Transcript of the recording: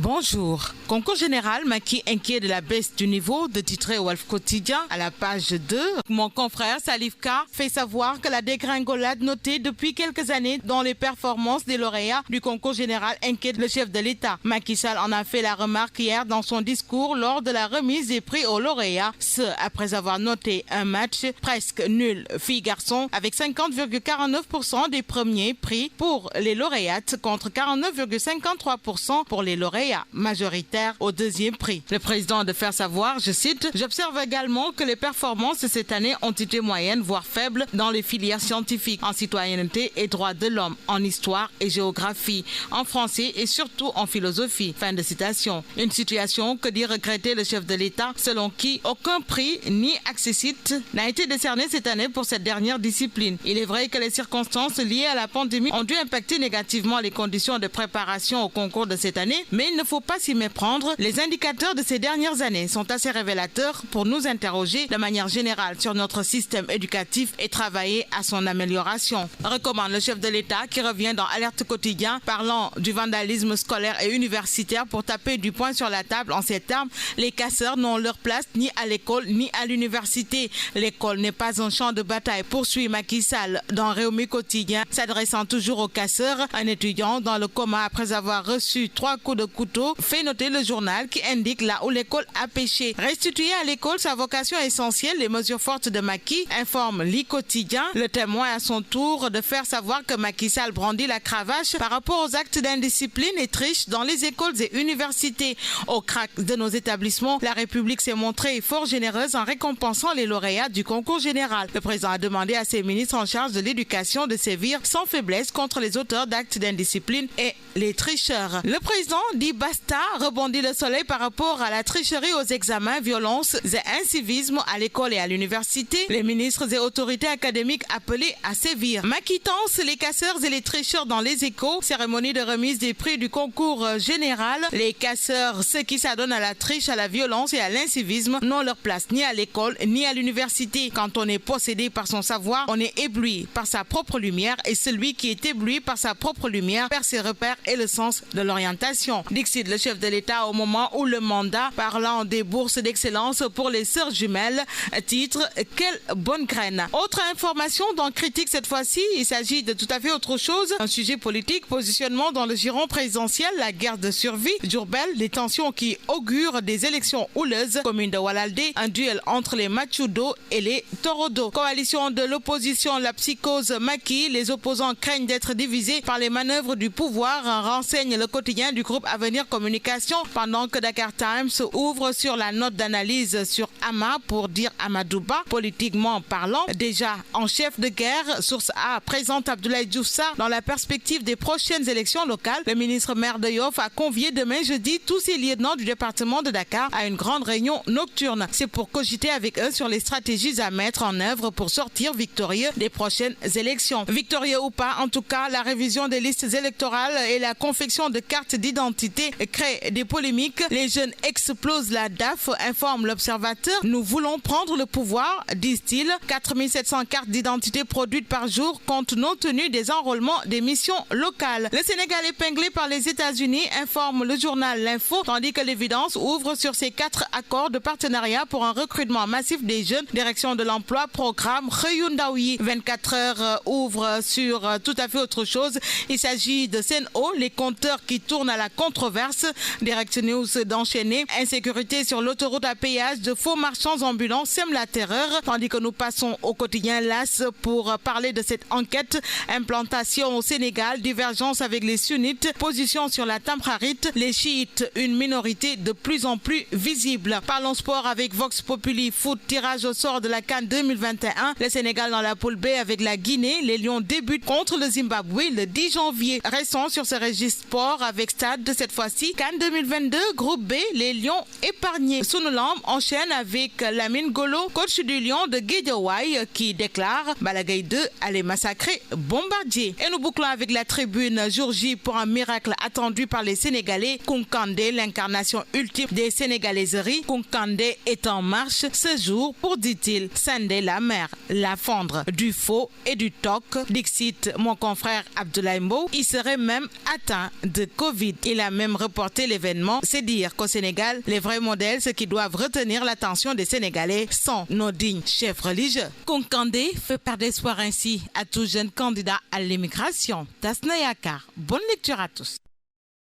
Bonjour. Concours général, Macky inquiet de la baisse du niveau de titré Walf Quotidien à la page 2. Mon confrère Salif K fait savoir que la dégringolade notée depuis quelques années dans les performances des lauréats du concours général inquiète le chef de l'État. Macky Sall en a fait la remarque hier dans son discours lors de la remise des prix aux lauréats. Ce, après avoir noté un match presque nul filles-garçons avec 50,49% des premiers prix pour les lauréates contre 49,53% pour les lauréats majoritaires au deuxième prix. Le président de faire savoir, je cite, « J'observe également que les performances de cette année ont été moyennes, voire faibles dans les filières scientifiques, en citoyenneté et droits de l'homme, en histoire et géographie, en français et surtout en philosophie. » Fin de citation. Une situation que dit regretter le chef de l'État, selon qui aucun prix ni accessite n'a été décerné cette année pour cette dernière discipline. Il est vrai que les circonstances liées à la pandémie ont dû impacter négativement les conditions de préparation au concours de cette année, mais il ne faut pas s'y méprendre. Les indicateurs de ces dernières années sont assez révélateurs pour nous interroger de manière générale sur notre système éducatif et travailler à son amélioration. Recommande le chef de l'État qui revient dans Alerte Quotidien parlant du vandalisme scolaire et universitaire pour taper du poing sur la table en ces termes. Les casseurs n'ont leur place ni à l'école ni à l'université. L'école n'est pas un champ de bataille, poursuit Macky Sall dans Réumi Quotidien, s'adressant toujours aux casseurs. Un étudiant dans le coma après avoir reçu 3 coups de couteau fait noter le journal qui indique là où l'école a péché. Restituer à l'école sa vocation essentielle, les mesures fortes de Macky, informe l'I Quotidien. Le Témoin à son tour de faire savoir que Macky Sall brandit la cravache par rapport aux actes d'indiscipline et triche dans les écoles et universités. Au crack de nos établissements, la République s'est montrée fort généreuse en récompensant les lauréats du concours général. Le président a demandé à ses ministres en charge de l'éducation de sévir sans faiblesse contre les auteurs d'actes d'indiscipline et les tricheurs. Le président dit basta, rebondit Le Soleil par rapport à la tricherie aux examens, violences et incivisme à l'école et à l'université. Les ministres et autorités académiques appelés à sévir. Macky tance les casseurs et les tricheurs dans les échos. Cérémonie de remise des prix du concours général. Les casseurs, ceux qui s'adonnent à la triche, à la violence et à l'incivisme, n'ont leur place ni à l'école ni à l'université. Quand on est possédé par son savoir, on est ébloui par sa propre lumière et celui qui est ébloui par sa propre lumière perd ses repères et le sens de l'orientation. Dixit le chef de l'État au moment où le mandat parlant des bourses d'excellence pour les sœurs jumelles, titre « Quelle bonne graine ». Autre information dans Critique cette fois-ci, il s'agit de tout à fait autre chose. Un sujet politique, positionnement dans le giron présidentiel, la guerre de survie, Diourbel, des tensions qui augurent des élections houleuses, commune de Walalde, un duel entre les Machudo et les Torodo. Coalition de l'opposition, la psychose Macky, les opposants craignent d'être divisés par les manœuvres du pouvoir, renseigne le quotidien du groupe Avenir Communication, pendant que Dakar Times ouvre sur la note d'analyse sur Ama pour dire Amadouba, politiquement parlant, déjà en chef de guerre. Source A présente Abdoulaye Diouf Sarr dans la perspective des prochaines élections locales. Le ministre maire de Yoff a convié demain jeudi tous ses lieutenants du département de Dakar à une grande réunion nocturne. C'est pour cogiter avec eux sur les stratégies à mettre en œuvre pour sortir victorieux des prochaines élections. Victorieux ou pas, en tout cas, la révision des listes électorales et la confection de cartes d'identité créent des polémiques. Les jeunes explosent la DAF, informe l'Observateur. Nous voulons prendre le pouvoir, disent-ils. 4700 cartes d'identité produites par jour compte non tenu des enrôlements des missions locales. Le Sénégal épinglé par les États-Unis, informe le journal L'Info, tandis que l'évidence ouvre sur ces 4 accords de partenariat pour un recrutement massif des jeunes. Direction de l'emploi, programme Reyundaoui. 24 heures ouvre sur tout à fait autre chose. Il s'agit de Sen'Eau, les compteurs qui tournent à la controverse. Direct News d'enchaîner. Insécurité sur l'autoroute à péage, de faux marchands ambulants sèment la terreur. Tandis que nous passons au quotidien LAS pour parler de cette enquête. Implantation au Sénégal, divergence avec les sunnites, position sur la Tamkharit, les chiites, une minorité de plus en plus visible. Parlons sport avec Vox Populi Foot, tirage au sort de la CAN 2021. Le Sénégal dans la poule B avec la Guinée. Les Lions débutent contre le Zimbabwe le 10 janvier. Restons sur ce registre sport avec Stade cette fois-ci. CAN 2022, groupe B, les Lions épargnés. Sunulam enchaîne avec Lamine Golo, coach du Lion de Guédiawaye, qui déclare Balagaï 2 allait massacrer Bombardier. Et nous bouclons avec la tribune jour J pour un miracle attendu par les Sénégalais. Kounkandé, l'incarnation ultime des sénégalaiseries. Kounkandé est en marche ce jour pour, dit-il, scinder la mer, la fendre du faux et du toc. Dixit mon confrère Abdoulaye Mbow, il serait même atteint de Covid. Il a même même reporter l'événement. C'est dire qu'au Sénégal, les vrais modèles, ceux qui doivent retenir l'attention des Sénégalais, sont nos dignes chefs religieux. Konkandé fait part d'espoir ainsi à tout jeune candidat à l'immigration. Tasna Yakar, bonne lecture à tous.